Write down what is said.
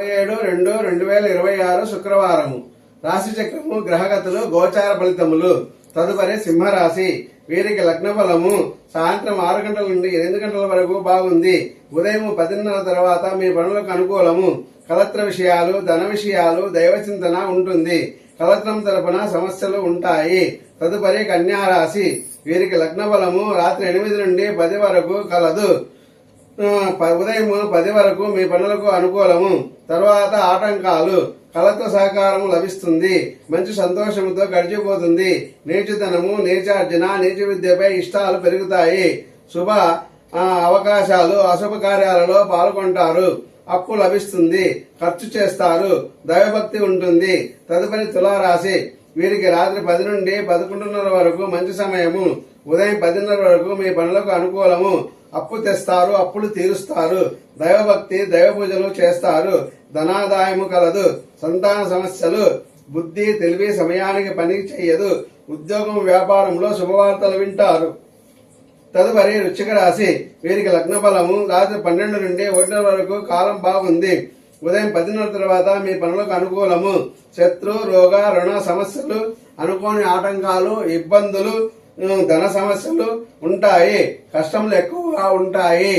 27/2/2026 శుక్రవారము. రాశి చక్రము, గ్రహగతులు, గోచార ఫలితములు. తదుపరి సింహరాశి. వీరికి లగ్న ఫలము సాయంత్రం 6 గంటల నుండి 8 గంటల వరకు బాగుంది. ఉదయం 10:30 తర్వాత మీ పనులకు అనుకూలము. కలత్ర విషయాలు, ధన విషయాలు, దైవచింతన ఉంటుంది. కలత్రం తరపున సమస్యలు ఉంటాయి. తదుపరి కన్యారాశి. వీరికి లగ్న ఫలము రాత్రి 8 నుండి 10 వరకు కలదు. ఉదయం 10 వరకు మీ పనులకు అనుకూలము. తర్వాత ఆటంకాలు. కలత్వ సహకారము లభిస్తుంది. మంచి సంతోషముతో గడిచిపోతుంది. నీచతనము, నీచార్జన, నీచ విద్యపై ఇష్టాలు పెరుగుతాయి. శుభ అవకాశాలు, అశుభ కార్యాలలో పాల్గొంటారు. అప్పు లభిస్తుంది. ఖర్చు చేస్తారు. దైవభక్తి ఉంటుంది. తదుపరి తులారాశి. వీరికి రాత్రి 10 నుండి 11:30 వరకు మంచి సమయము. ఉదయం 10:30 వరకు మీ పనులకు అనుకూలము. అప్పు తెస్తారు, అప్పులు తీరుస్తారు. దైవభక్తి, దైవ పూజలు చేస్తారు. ధనాదాయము కలదు. సంతాన సమస్యలు. బుద్ధి, తెలివి సమయానికి పని చెయ్యదు. ఉద్యోగం, వ్యాపారంలో శుభవార్తలు వింటారు. తదుపరి వృశ్చిక రాశి. వీరికి లగ్న ఫలము రాత్రి 12 నుండి 1 వరకు కాలం బాగుంది. ఉదయం 10:30 తర్వాత మీ పనులకు అనుకూలము. శత్రు, రోగ, రుణ సమస్యలు, అనుకోని ఆటంకాలు, ఇబ్బందులు, ధన సమస్యలు ఉంటాయి. కష్టములు ఎక్కువగా ఉంటాయి.